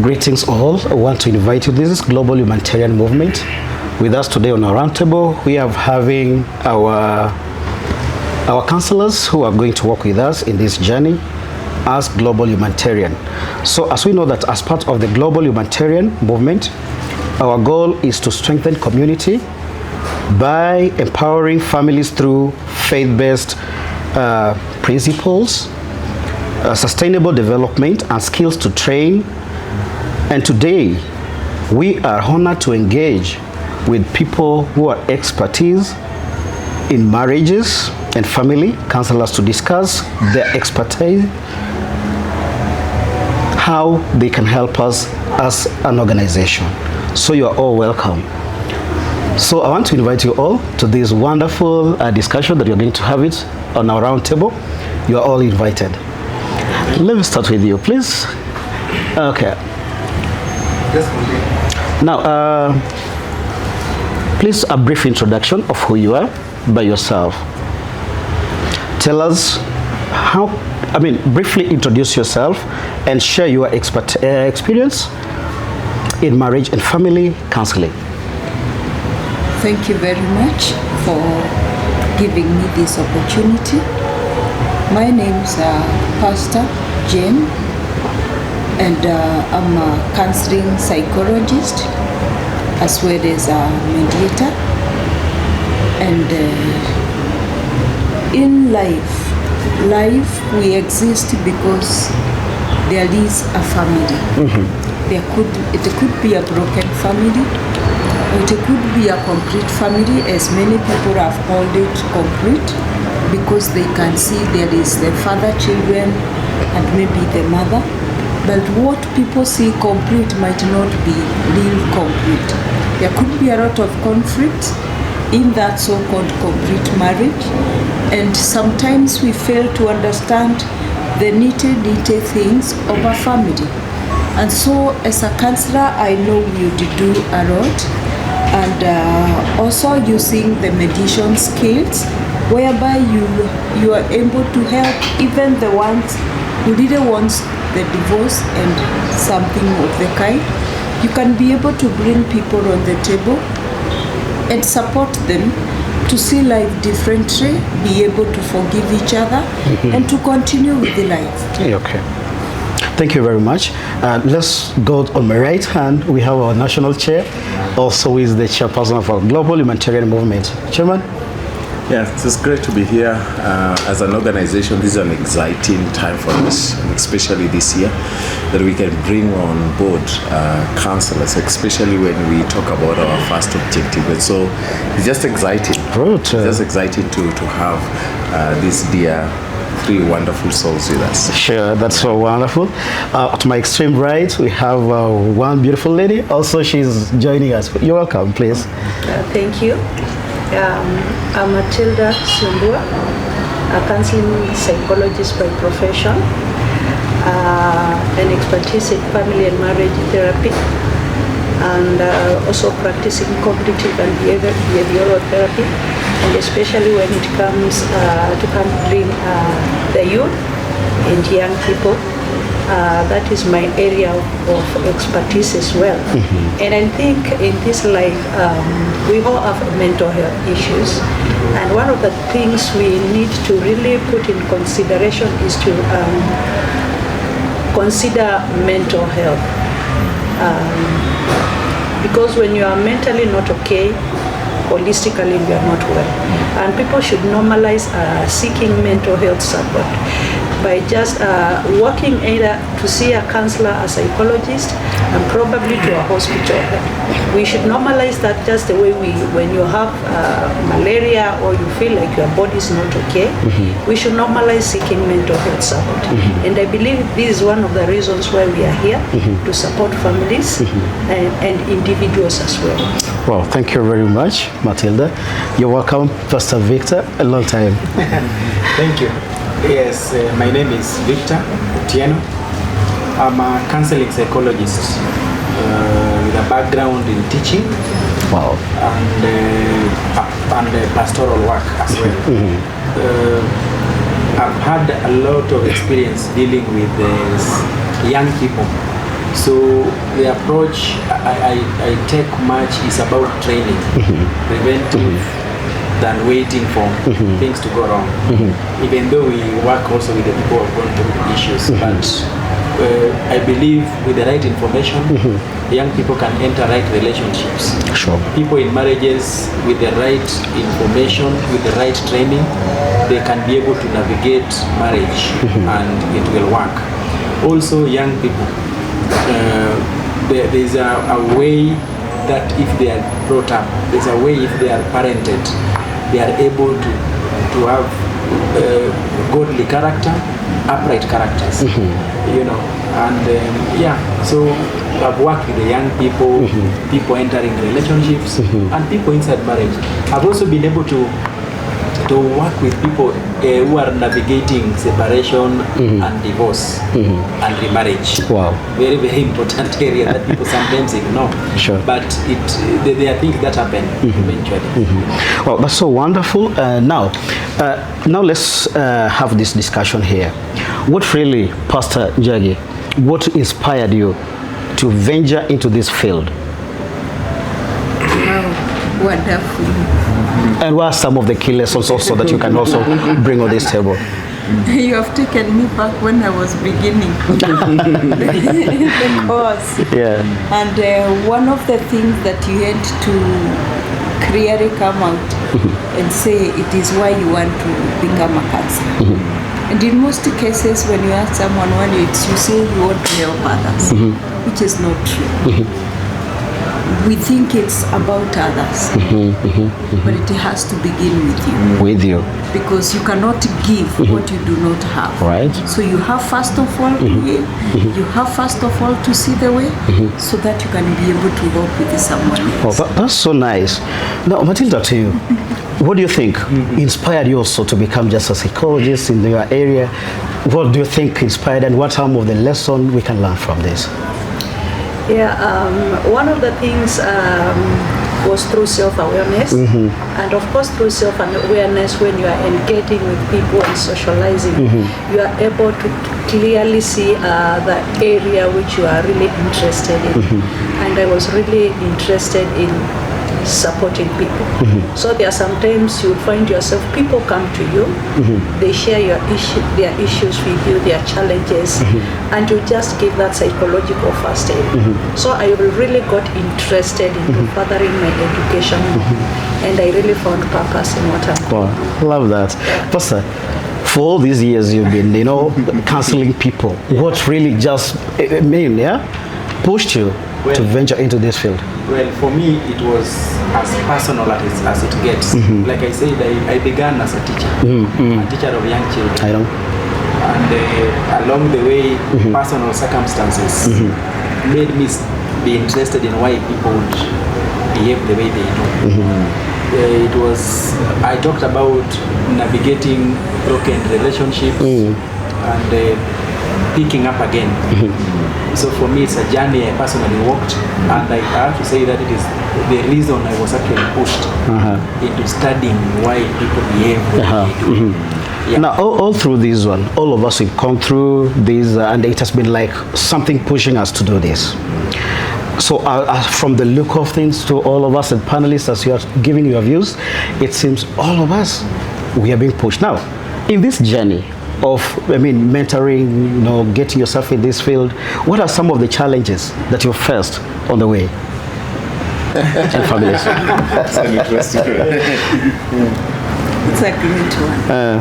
Greetings all. I want to invite you. This is Global Humanitarian Movement. With us today on our roundtable, we are having our counselors who are going to work with us in this journey as Global Humanitarian. So as we know that as part of the Global Humanitarian Movement, our goal is to strengthen community by empowering families through faith-based principles, sustainable development, and skills to train. And today, we are honored to engage with people who are expertise in marriages and family counselors to discuss their expertise, how they can help us as an organization. So you are all welcome. So I want to invite you all to this wonderful discussion that you're going to have it on our round table. You are all invited. Let me start with you, please. Okay. Now, please a brief introduction of who you are by yourself. Tell us briefly introduce yourself and share your experience in marriage and family counseling. Thank you very much for giving me this opportunity. My name is Pastor Ghim, and I'm a counseling psychologist as well as a mediator. And in life we exist because there is a family. It could be a broken family, or it could be a complete family, as many people have called it complete, because they can see there is the father, children, and maybe the mother. But what people see complete might not be real complete. There could be a lot of conflict in that so-called complete marriage, and sometimes we fail to understand the nitty-gritty things of a family. And so as a counselor, I know you do a lot, and also using the mediation skills, whereby you are able to help even the ones who really wants the divorce and something of the kind. You can be able to bring people on the table and support them to see life differently, be able to forgive each other, and to continue with the life. Okay. Thank you very much. Let's go on my right hand. We have our national chair, also is the chairperson of our Global Humanitarian Movement. Chairman? Yeah, it's great to be here. As an organization, this is an exciting time for us, especially this year, that we can bring on board counselors, especially when we talk about our first objective. And so it's just exciting. It's just exciting to have these dear three wonderful souls with us. Sure, that's so wonderful. To my extreme right, we have one beautiful lady. Also, she's joining us. You're welcome, please. Thank you. I'm Matilda Sumbua, a counseling psychologist by profession, an expertise in family and marriage therapy, and also practicing cognitive and behavioral therapy, and especially when it comes to handling the youth and young people. That is my area of expertise as well. And I think in this life, we all have mental health issues. And one of the things we need to really put in consideration is to consider mental health. Because when you are mentally not okay, holistically you are not well. And people should normalize seeking mental health support by just working either to see a counselor, a psychologist, and probably to a hospital. We should normalize that just the way when you have malaria or you feel like your body is not okay, we should normalize seeking mental health support. And I believe this is one of the reasons why we are here, to support families and individuals as well. Well, thank you very much, Matilda. You're welcome, Pastor Victor. A long time. Thank you. Yes, my name is Victor Otieno. I'm a counseling psychologist with a background in teaching. Wow. And pastoral work as well. I've had a lot of experience dealing with young people So the approach I take much is about training, preventive than waiting for things to go wrong. Even though we work also with the people who have gone through issues, but I believe with the right information, young people can enter right relationships. Sure. People in marriages with the right information, with the right training, they can be able to navigate marriage and it will work. Also, young people, there's a way that if they are brought up, there's a way if they are parented, they are able to have godly character, upright characters, you know, and so I've worked with the young people, people entering relationships, and people inside marriage. I've also been able to work with people who are navigating separation and divorce and remarriage. Wow. Very, very important area that people sometimes ignore. Sure. But there are things that happen eventually. Well, that's so wonderful. Now let's have this discussion here. What really, Pastor Njagi, what inspired you to venture into this field? Wow, wonderful. And what are some of the key lessons also that you can also bring on this table? You have taken me back when I was beginning the course. Yeah. And one of the things that you had to clearly come out and say it is why you want to become a counselor. And in most cases, when you ask someone why you say you want to help others, which is not true. We think it's about others, but it has to begin with you. With you. Because you cannot give what you do not have. Right. So you have first of all to give, you have first of all to see the way, so that you can be able to work with someone else. Oh, that's so nice. Now, Matilda, to you, what do you think inspired you also to become just a psychologist in your area? What do you think inspired, and what are some of the lessons we can learn from this? Yeah, one of the things was through self-awareness, and of course through self-awareness, when you are engaging with people and socializing, you are able to clearly see the area which you are really interested in. And I was really interested in supporting people. So there are sometimes you find yourself, people come to you, they share their issues with you, their challenges, and you just give that psychological first aid. So I really got interested in furthering my education, and I really found purpose in what I'm doing. Wow, love that. Pastor, for all these years you've been, counseling people, what really just pushed you to venture into this field? Well, for me, it was as personal as it gets. Like I said, I began as a teacher, a teacher of young children. I know. And along the way, personal circumstances made me be interested in why people would behave the way they do. I talked about navigating broken relationships and picking up again. So for me, it's a journey I personally walked, and I have to say that it is the reason I was actually pushed into studying why people behave the way they do. Yeah. Now, all through this one, all of us have come through this, and it has been like something pushing us to do this. So from the look of things, to all of us and panelists, as you are giving your views, it seems all of us, we are being pushed. Now, in this journey of, mentoring, getting yourself in this field, what are some of the challenges that you faced on the way? And families. That's an interesting It's a great one.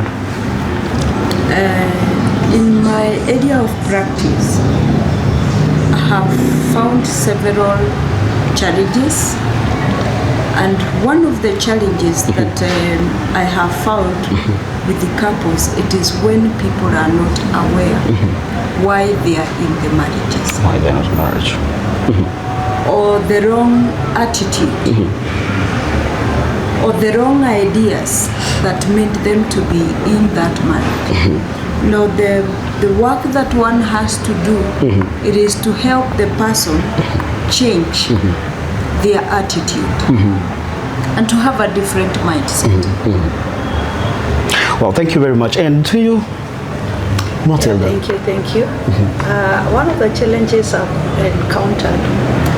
In my area of practice, I have found several challenges, and one of the challenges that I have found with the couples, it is when people are not aware why they are in the marriages. Why they're not in marriage. Or the wrong attitude, or the wrong ideas that made them to be in that marriage. The work that one has to do, it is to help the person change their attitude and to have a different mindset. Well, thank you very much. And to you? Matilda. Thank you. One of the challenges I've encountered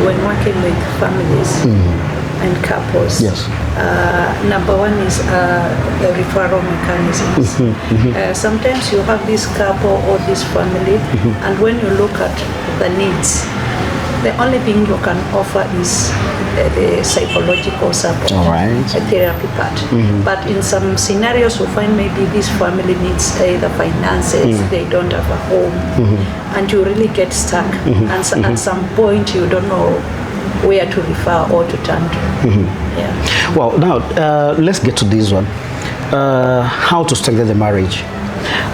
when working with families and couples, Yes. number one is the referral mechanisms. Sometimes you have this couple or this family, and when you look at the needs, the only thing you can offer is the psychological support, All right. a therapy part. But in some scenarios, you find maybe this family needs either finances, they don't have a home, and you really get stuck. And at some point, you don't know where to refer or to turn to. Yeah. Well, now let's get to this one. How to strengthen the marriage?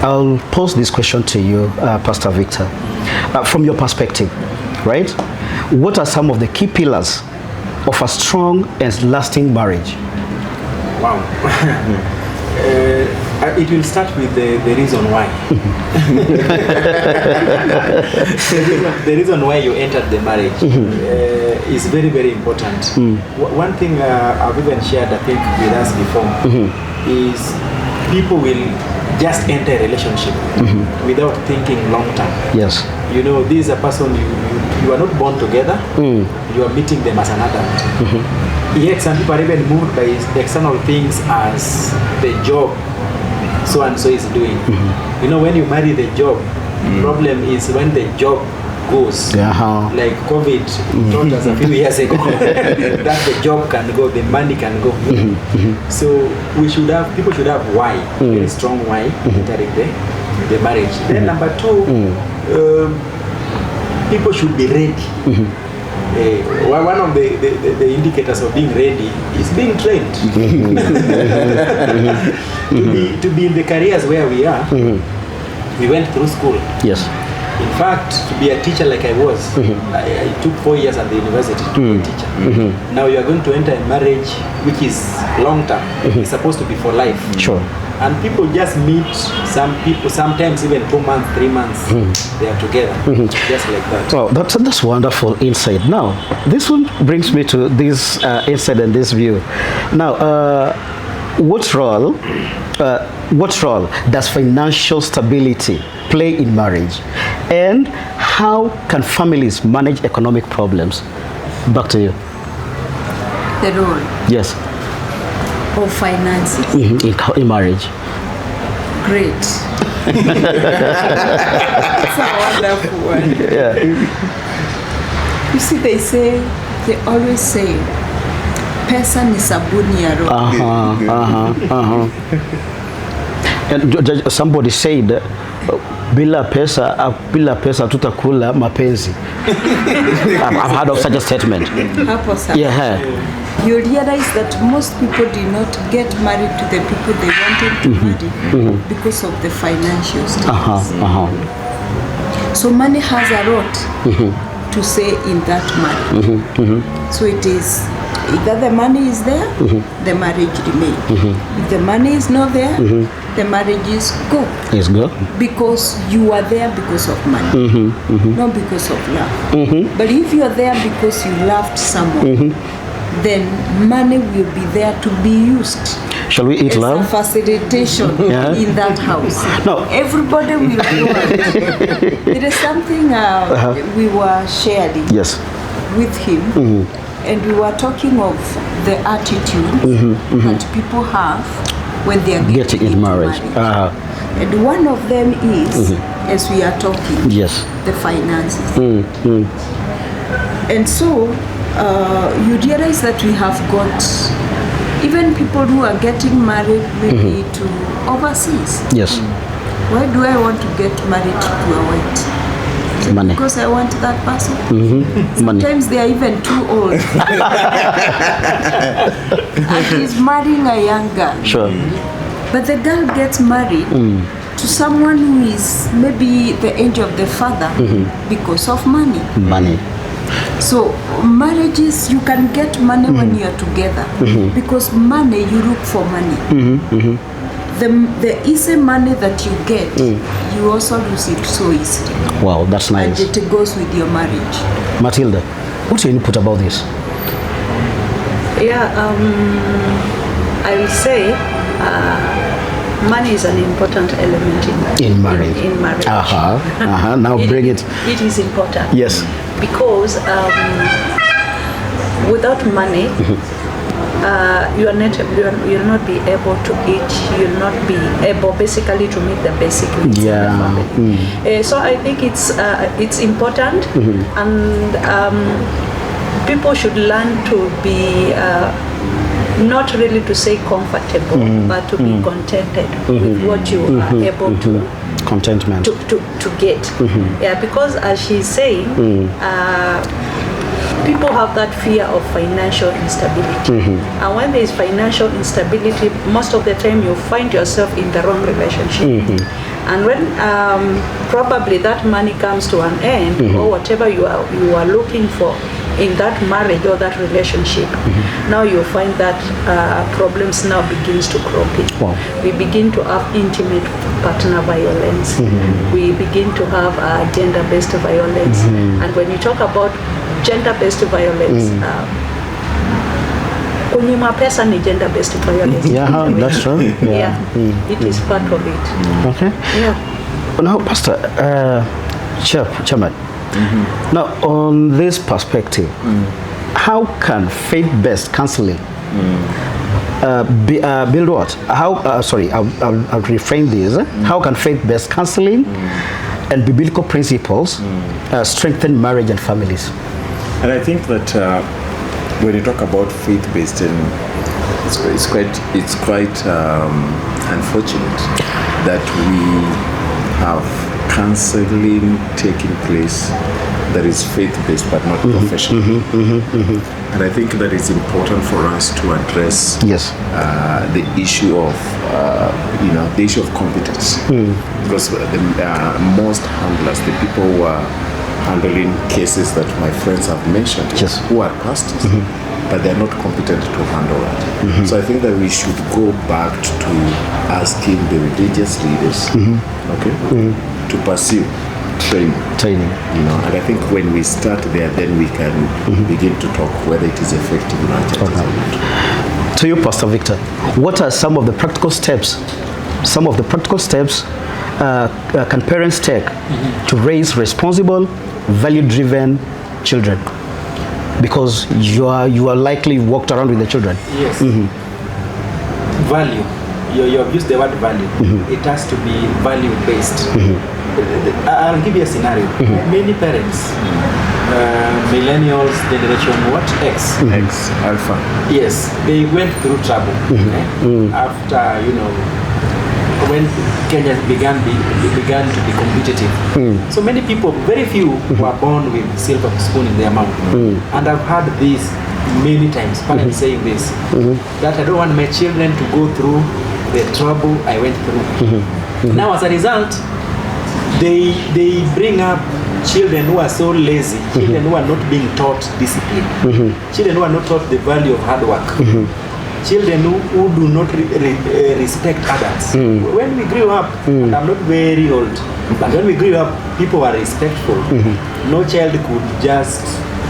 I'll pose this question to you, Pastor Victor. From your perspective, right? What are some of the key pillars of a strong and lasting marriage? Wow. It will start with the reason why. The reason why you entered the marriage is very, very important. One thing I've even shared, I think, with us before is people will just enter a relationship without thinking long term. Yes. You know, this is a person you are not born together. You are meeting them as an adult. Yet some people are even moved by external things as the job so and so is doing. You know, when you marry the job, problem is when the job goes. Like COVID taught us a few years ago that the job can go, the money can go. So people should have why, very strong why entering the marriage. Then number two, people should be ready. One of the indicators of being ready is being trained. To be in the careers where we are, we went through school. Yes. In fact, to be a teacher like I was, I took 4 years at the university to be a teacher. Now you are going to enter a marriage which is long term. It's supposed to be for life. Sure. And people just meet, some people, sometimes even 2 months, 3 months, they are together, just like that. Well, that's wonderful insight. Now, this one brings me to this insight and this view. Now, what role does financial stability play in marriage? And how can families manage economic problems? Back to you. The role Yes. of finances. In marriage. Great. It's a wonderful one. Yeah. You see, they always say, pesa ni sabuni ya roho. And somebody said, bila pesa tutakula mapenzi. I've heard of such a statement. Hapo sasa. Yeah. You realize that most people did not get married to the people they wanted to marry because of the financial status. So money has a lot to say in that marriage. So it is either the money is there, the marriage remains. If the money is not there, the marriage is go. Yes, go. Because you are there because of money, not because of love. But if you are there because you loved someone, then money will be there to be used. Shall we eat It's love? a facilitation in that house. No. Everybody will do it. There is something we were sharing with him, and we were talking of the attitude that people have when they are getting into marriage. And one of them is, as we are talking, the finances. And so you realize that we have got even people who are getting married maybe to overseas. Yes. Why do I want to get married to a white? Is it Money. Because I want that person. Sometimes they are even too old. And he's marrying a young girl. Sure. But the girl gets married to someone who is maybe the age of the father because of money. Money. So marriages, you can get money when you are together because money, you look for money. The easy money that you get, you also lose it so easily. Wow, that's nice. And it goes with your marriage. Matilda, what's your input about this? Yeah, I will say Money is an important element In marriage. In marriage. Now bring it. It is important. Yes. Because without money, you'll not be able to eat. You'll not be able basically to meet the basic needs of the family. So I think it's important, and people should learn to be. Not really to say comfortable, but to be contented with what you are able to contentment to get. Yeah, because as she's saying, people have that fear of financial instability, and when there is financial instability, most of the time you find yourself in the wrong relationship. And when probably that money comes to an end, or whatever you are looking for in that marriage or that relationship, now you find that problems now begins to crop in. Wow. We begin to have intimate partner violence. We begin to have gender-based violence. And when you talk about gender-based violence, kunyima pesa ni gender-based violence. Yeah, that's true. Yeah, it is part of it. Okay. Yeah. Now, Pastor, Chairman, now on this perspective, how can faith-based counseling build what? I'll reframe this. How can faith-based counseling and biblical principles strengthen marriage and families? And I think that when you talk about faith-based, it's quite unfortunate that we have counseling taking place that is faith-based but not professional. And I think that it's important for us to address the issue of the issue of competence, because the most handlers, the people who are handling cases that my friends have mentioned, who are pastors, but they're not competent to handle that. So I think that we should go back to asking the religious leaders, to pursue training. And I think when we start there, then we can begin to talk whether it is effective in our churches or not. To you, Pastor Victor, what are some of the practical steps? Can parents take to raise responsible, value-driven children? Because you are likely walked around with the children. Yes. Value. You have used the word value. It has to be value-based. I'll give you a scenario. Many parents, millennials, generation what? X, Alpha. Yes, they went through trouble after when Kenya began to be competitive. So many people, very few, were born with silver spoon in their mouth. And I've heard this many times, parents saying this, that I don't want my children to go through the trouble I went through. Now as a result, they bring up children who are so lazy, children who are not being taught discipline, children who are not taught the value of hard work, children who do not respect adults. When we grew up, and I'm not very old, but when we grew up, people were respectful. No child could just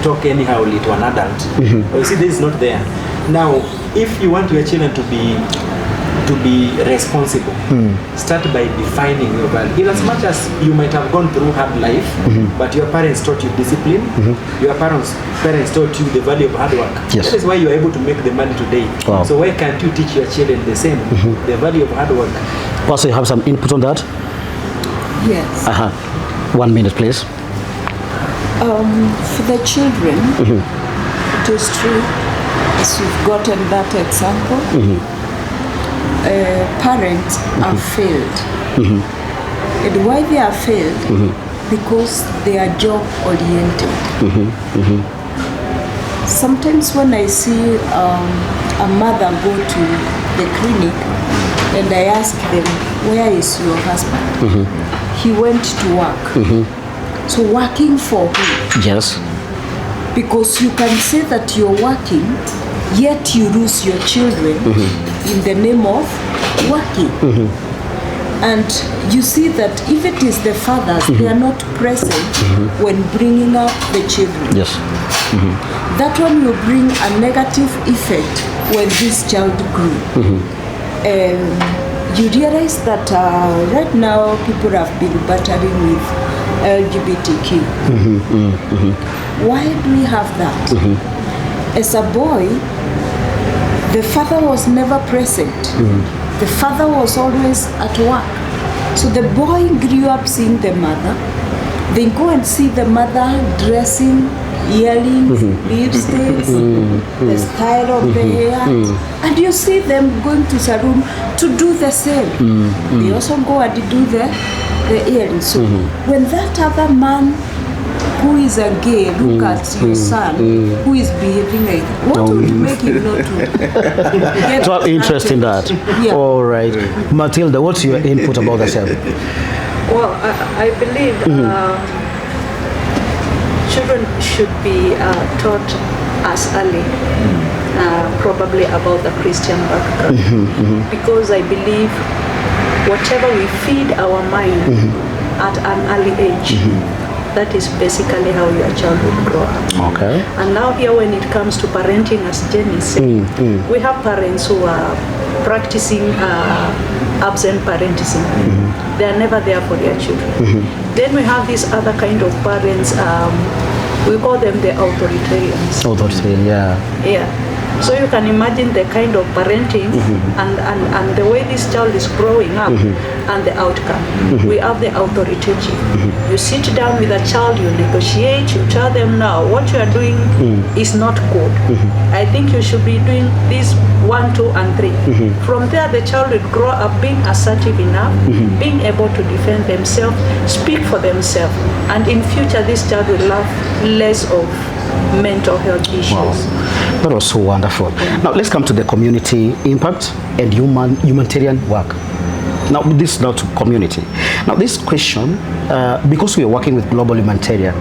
talk anyhow to an adult. You see, this is not there. Now, if you want your children to be responsible, start by defining your value. In as much as you might have gone through hard life, but your parents taught you discipline, your parents taught you the value of hard work. That is why you are able to make the money today. Wow. So why can't you teach your children the same, the value of hard work? Also, you have some input on that? Yes. 1 minute, please. For the children, it is true, as you've gotten that example, parents are failed. And why they are failed? Because they are job oriented. Sometimes when I see a mother go to the clinic and I ask them, where is your husband? He went to work. So working for who? Yes. Because you can say that you're working, yet you lose your children in the name of working. And you see that if it is the fathers, they are not present when bringing up the children. Yes. That one will bring a negative effect when this child grew. you realize that right now people have been battling with LGBTQ. Why do we have that? As a boy, the father was never present. The father was always at work. So the boy grew up seeing the mother. They go and see the mother dressing, earrings, lipsticks, the style of the hair. And you see them going to salon to do the same. They also go and do the earrings. So when that other man who is a gay look at your son who is behaving like that, what would make him not to get So interest in that. Yeah. All right. Matilda, what's your input about the same? Well, I believe children should be taught as early, probably about the Christian background, because I believe whatever we feed our mind at an early age, that is basically how your child will grow up. Okay. And now here when it comes to parenting, as Jenny said, we have parents who are practicing absent parentism. They are never there for their children. Then we have this other kind of parents, we call them the authoritarians. Authoritarian, yeah. Yeah. So you can imagine the kind of parenting and the way this child is growing up and the outcome. We have the authoritative. You sit down with a child, you negotiate, you tell them now what you are doing is not good. I think you should be doing this 1, 2, and 3. From there, the child will grow up being assertive enough, being able to defend themselves, speak for themselves, and in future this child will have less of mental health issues. Wow. That was so wonderful. Now let's come to the community impact and humanitarian work. Now this is not to community. Now this question, because we are working with global humanitarian,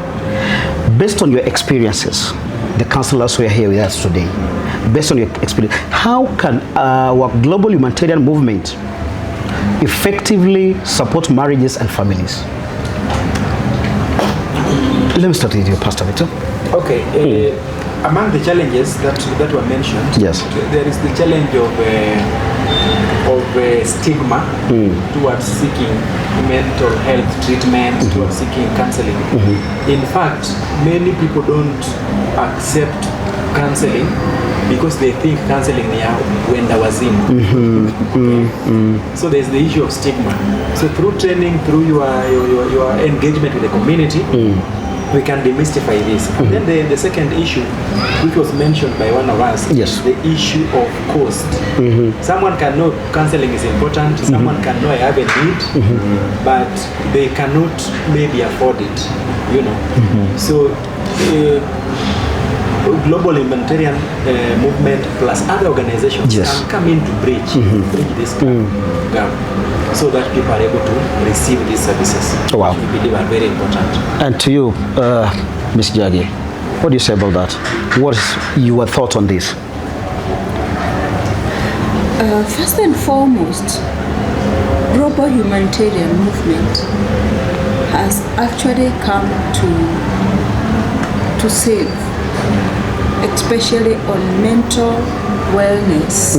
based on your experiences, the counselors who are here with us today, based on your experience, how can our global humanitarian movement effectively support marriages and families? Let me start with you, Pastor Victor. Okay. Among the challenges that were mentioned, Yes. there is the challenge of stigma towards seeking mental health treatment, towards seeking counseling. In fact, many people don't accept counseling because they think counseling ni ya wenda wazimu. So there's the issue of stigma. So through training, through your engagement with the community, we can demystify this. And then the second issue, which was mentioned by one of us, Yes. is the issue of cost. Someone can know counseling is important, someone can know I have a need, but they cannot maybe afford it, you know. So global humanitarian movement plus other organizations Yes. can come in to bridge this gap so that people are able to receive these services. Wow. Which we believe are very important. And to you, Ms. Jagi, what do you say about that? What is your thought on this? First and foremost, global humanitarian movement has actually come to save, especially on mental wellness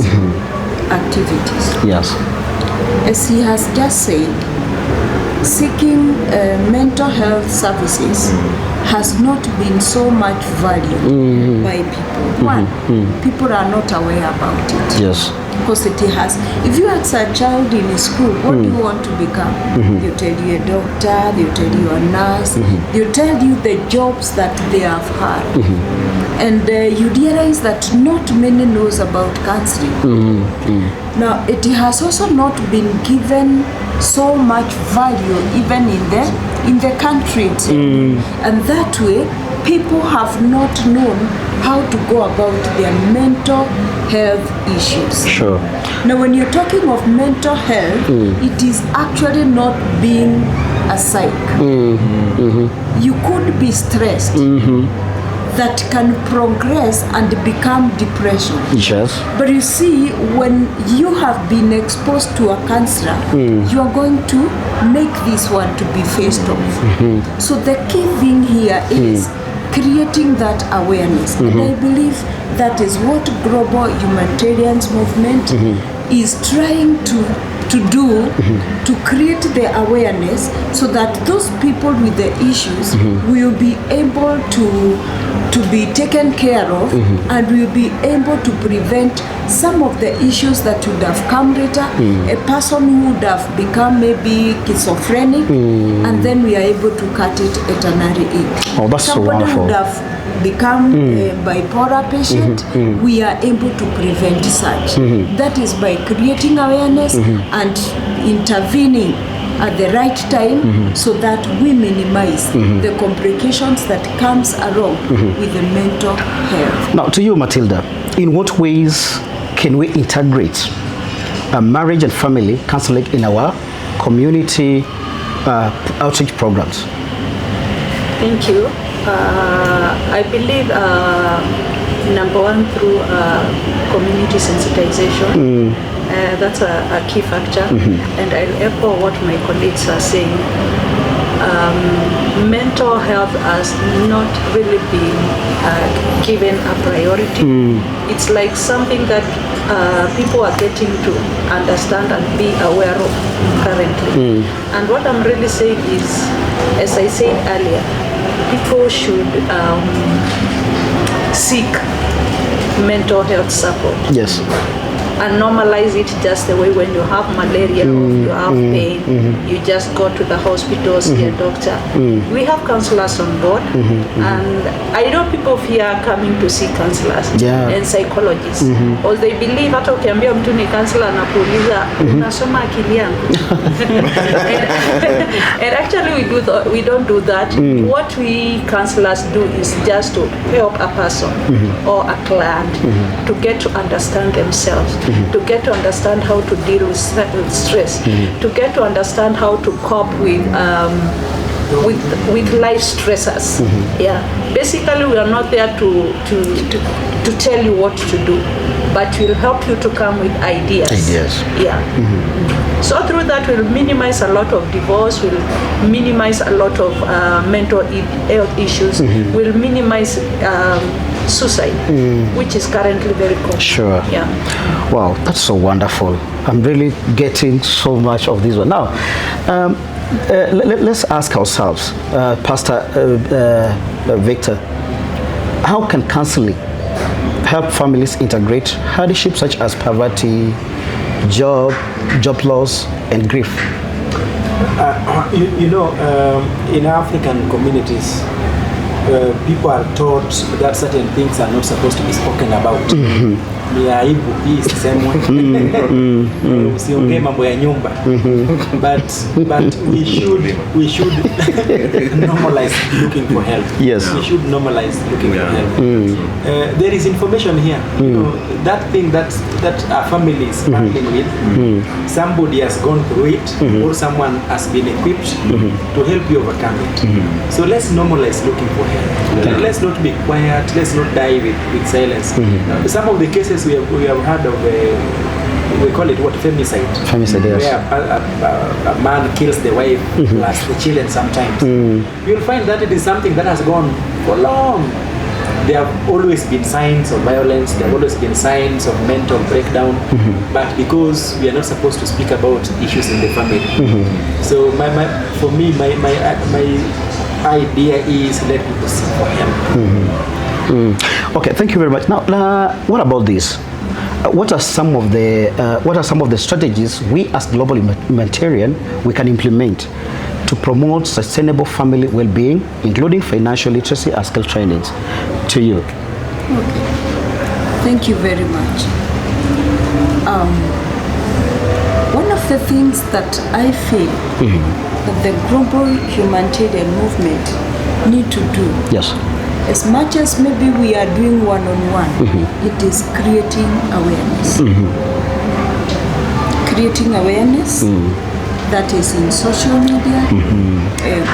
activities. Yes. As he has just said, seeking mental health services has not been so much valued by people. One, people are not aware about it. Yes. Because it has, if you ask a child in school, what do you want to become? They'll tell you a doctor, they'll tell you a nurse, they'll tell you the jobs that they have had. And you realize that not many knows about counseling. Now, it has also not been given so much value even in the country itself. And that way, people have not known how to go about their mental health issues. Sure. Now, when you're talking of mental health, it is actually not being a psych. You could be stressed. That can progress and become depression. Yes. But you see, when you have been exposed to a counselor, you are going to make this one to be faced off. So the key thing here is creating that awareness. And I believe that is what global humanitarian movement is trying to to do to create the awareness so that those people with the issues will be able to be taken care of and will be able to prevent some of the issues that would have come later. A person who would have become maybe schizophrenic and then we are able to cut it at an early age. Oh, that's so Somebody wonderful. would have become a bipolar patient, we are able to prevent such. That is by creating awareness and intervening at the right time so that we minimize the complications that comes along with the mental health. Now, to you, Matilda, in what ways can we integrate marriage and family counseling in our community outreach programs? Thank you. I believe number one, through community sensitization. That's a key factor. And I'll echo what my colleagues are saying. Mental health has not really been given a priority. It's like something that people are getting to understand and be aware of currently. And what I'm really saying is, as I said earlier, people should seek mental health support. Yes. And normalize it just the way when you have malaria or you have pain, you just go to the hospital, see a doctor. We have counselors on board, and I know people fear coming to see counselors and psychologists, or they believe hata ukiambia mtu ni counselor anakuuliza unasoma akili yangu. And actually we don't do that. What we counselors do is just to help a person or a client to get to understand themselves, to get to understand how to deal with stress, to get to understand how to cope with life stressors. Yeah, basically we are not there to tell you what to do, but we'll help you to come with ideas. Yeah. So through that we'll minimize a lot of divorce, we'll minimize a lot of mental health issues, we'll minimize suicide, which is currently very common. Sure. Yeah. Wow, that's so wonderful. I'm really getting so much of this one. Now, let's ask ourselves, Pastor Victor, how can counseling help families integrate hardships such as poverty, job loss, and grief? In African communities, people are taught that certain things are not supposed to be spoken about. Ni aibu hii sisemwe. Usiongee mambo ya nyumba. But we should normalize looking for help. Yes. We should normalize looking for help. There is information here. You know, that thing that our family is struggling with, somebody has gone through it, or someone has been equipped to help you overcome it. So let's normalize looking for help. Let's not be quiet. Let's not die with silence. Some of the cases we have heard of, we call it what, femicide. Femicide, yes. Where a man kills the wife plus the children sometimes. You'll find that it is something that has gone for long. There have always been signs of violence, there have always been signs of mental breakdown, but because we are not supposed to speak about issues in the family. So for me, my idea is let people seek for help. Okay, thank you very much. Now, what about this? What are some of the strategies we as global humanitarian we can implement to promote sustainable family well-being, including financial literacy and skill trainings? To you. Okay. Thank you very much. One of the things that I feel that the global humanitarian movement need to do, yes, as much as maybe we are doing one-on-one, it is creating awareness. Creating awareness that is in social media,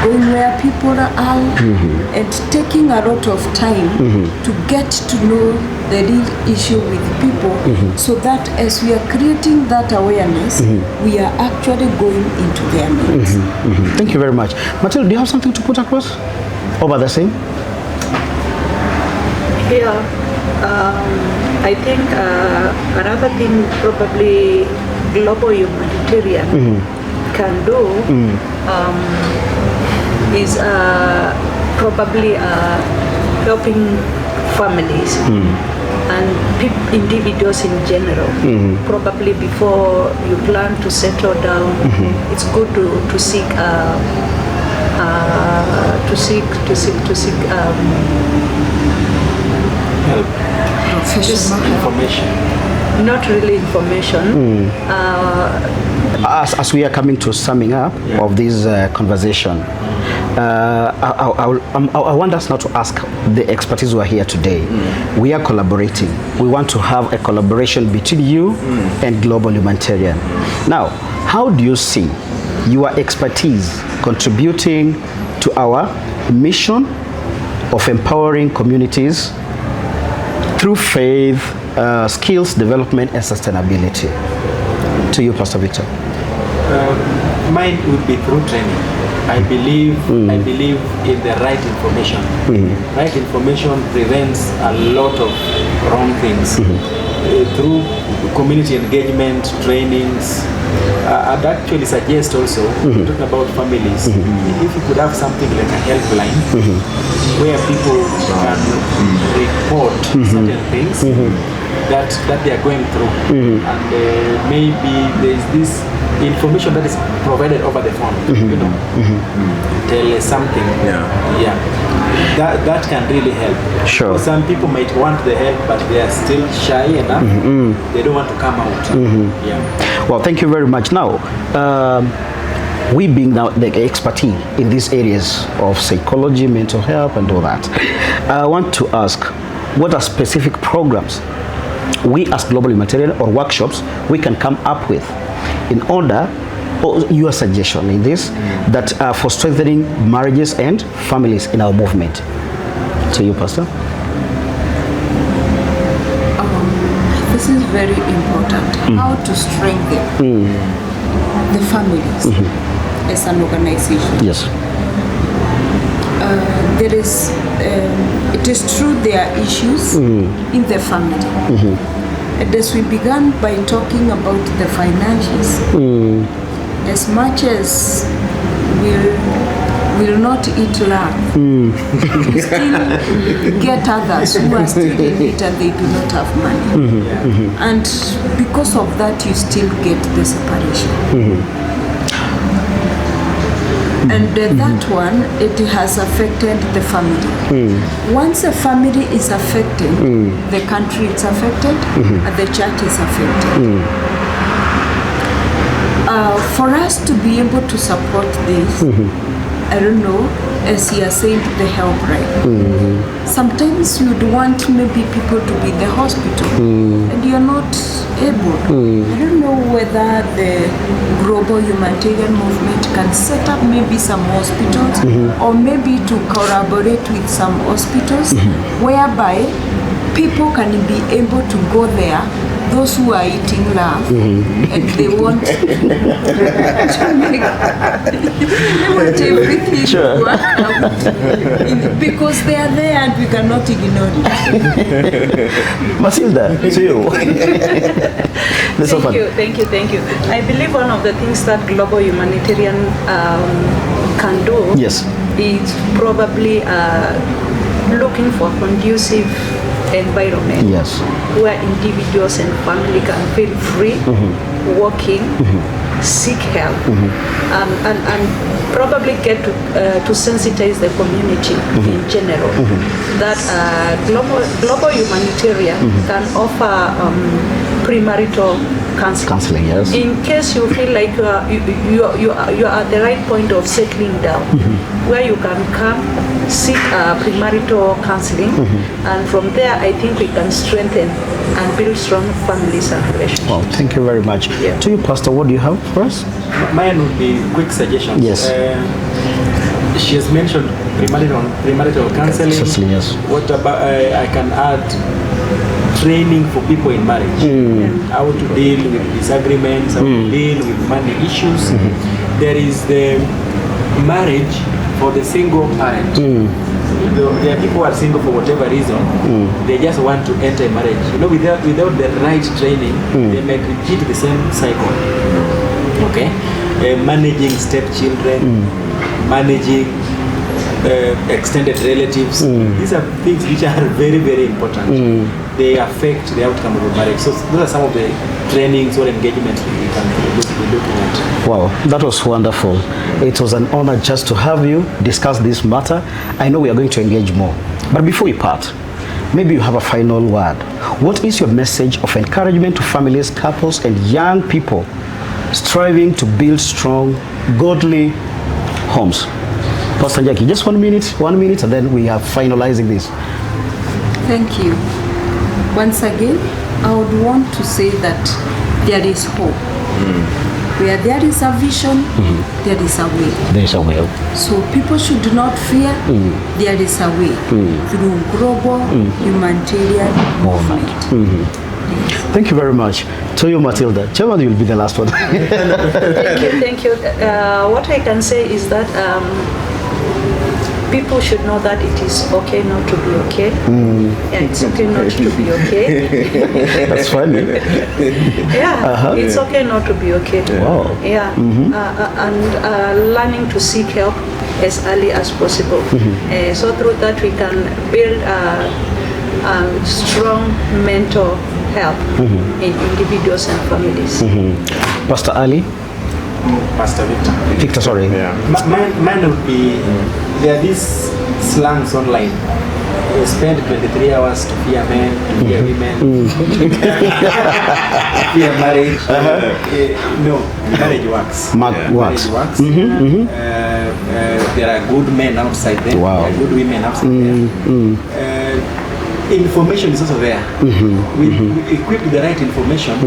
going where people are, and taking a lot of time to get to know the real issue with people, so that as we are creating that awareness, we are actually going into their needs. Thank you very much. Matilda, do you have something to put across? Over the same? Yeah, I think another thing probably global humanitarian can do is probably helping families and individuals in general. Probably before you plan to settle down, it's good to seek Help. Professional Information. not really information. As we are coming to summing up of this conversation, I want us now to ask the expertise who are here today. We are collaborating. We want to have a collaboration between you and Global Humanitarian. Now, how do you see your expertise contributing to our mission of empowering communities through faith, skills development, and sustainability? To you, Pastor Victor. Mine would be through training. I believe in the right information. Right information prevents a lot of wrong things. Through community engagement, trainings, I'd actually suggest also, talking about families, if you could have something like a helpline where people can report certain things that they are going through, and maybe there's this information that is provided over the phone, tell something, that can really help. Sure. So some people might want the help, but they are still shy enough. They don't want to come out. Well, thank you very much. Now, we being now the expertise in these areas of psychology, mental health, and all that, I want to ask, what are specific programs we as Global Humanitarian or workshops we can come up with in order, or your suggestion in this, that for strengthening marriages and families in our movement? To you, Pastor. This is very important. How to strengthen the families as an organization. Yes. There is, it is true there are issues in the family. And as we began by talking about the finances, as much as we'll not eat love, we still get others who are still in it and they do not have money. And because of that, you still get the separation. And that one, it has affected the family. Once a family is affected, the country is affected, and the church is affected. For us to be able to support this, I don't know, as you are saying, the help, right? Sometimes you'd want maybe people to be in the hospital, and you're not able. I don't know whether the global humanitarian movement can set up maybe some hospitals, or maybe to collaborate with some hospitals, whereby people can be able to go there, those who are eating love, and they want to make they want everything to work out, because they are there and we cannot ignore it. Matilda, to you. Thank you. I believe one of the things that global humanitarian can do is probably looking for conducive environment where individuals and family can feel free, working, seek help, and probably get to sensitize the community in general. That global humanitarian can offer premarital counseling. Yes. In case you feel like you are at the right point of settling down, where you can come seek premarital counseling, and from there I think we can strengthen and build strong families and relationships. Well, thank you very much. To you, Pastor, what do you have for us? Mine would be quick suggestions. Yes. She has mentioned premarital counseling. Yes. What about I can add training for people in marriage, how to deal with disagreements, how to deal with money issues. There is the marriage for the single parent. there are people who are single for whatever reason. They just want to enter a marriage. You know, without the right training, they may repeat the same cycle. Okay, managing stepchildren, managing extended relatives. These are things which are very, very important. They affect the outcome of a marriage. So those are some of the trainings or engagements we can be looking at. Wow, that was wonderful. It was an honor just to have you discuss this matter. I know we are going to engage more. But before we part, maybe you have a final word. What is your message of encouragement to families, couples, and young people striving to build strong, godly homes? Pastor Jackie, just 1 minute, and then we are finalizing this. Thank you. Once again, I would want to say that there is hope. Where there is a vision, there is a way. There is a way. So people should not fear. There is a way through global humanitarian movement. Thank you very much. To you, Matilda. Chairman, you will be the last one. Thank you. What I can say is that people should know that it is okay not to be okay. Yeah, it's okay not to be okay. That's funny. Yeah, it's okay not to be okay. Wow. Yeah, and learning to seek help as early as possible. So through that we can build a strong mental health in individuals and families. Pastor Ali? Pastor Victor. Victor, sorry. Yeah. Mine would be, there are these slangs online. You spend 23 hours to fear men, to fear women, fear marriage. No, marriage works. Works. Marriage works. There are good men outside there. Wow. There are good women outside there. Information is also there. We equip with the right information,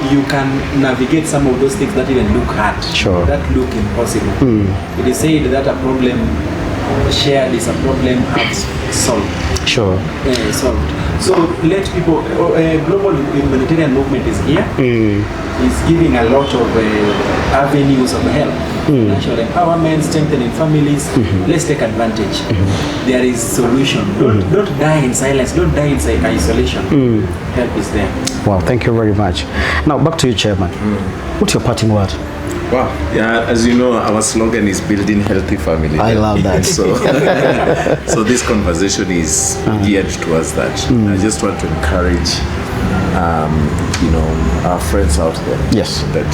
you can navigate some of those things that even look hard, Sure. that look impossible. It is said that a problem shared is a problem half solved. Sure. Solved. So let people, global humanitarian movement is here. Is giving a lot of avenues of help. Financial empowerment, strengthening families. Let's take advantage. There is solution. Don't die in silence. Don't die in isolation. Help is there. Wow, thank you very much. Now back to you, Chairman. What's your parting word? Wow. Yeah, as you know, our slogan is building healthy families. I love that. So this conversation is geared towards that. I just want to encourage, our friends out there. Yes. That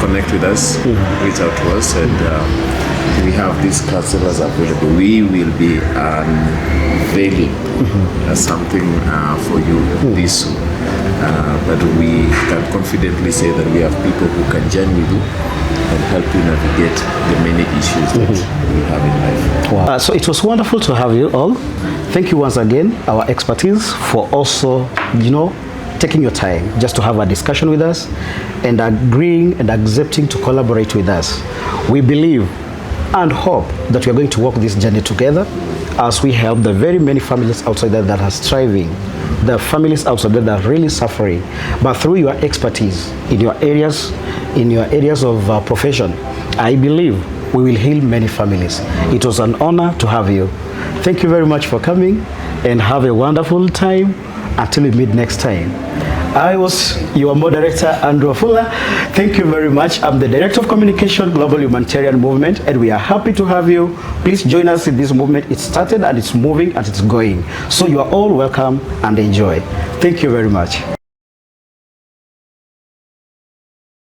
connect with us, reach out to us, and we have these counselors available. We will be unveiling something for you this soon. But we can confidently say that we have people who can journey with you and help you navigate the many issues that we have in life. Wow. So it was wonderful to have you all. Thank you once again, our expertise, for also, taking your time just to have a discussion with us and agreeing and accepting to collaborate with us. We believe and hope that we are going to walk this journey together as we help the very many families outside there that are striving, the families outside there that are really suffering. But through your expertise in your areas of profession, I believe we will heal many families. It was an honor to have you. Thank you very much for coming, and have a wonderful time until we meet next time. I was your moderator, Andrew Fuller. Thank you very much. I'm the Director of Communication, Global Humanitarian Movement, and we are happy to have you. Please join us in this movement. It started and it's moving and it's going. So you are all welcome and enjoy. Thank you very much.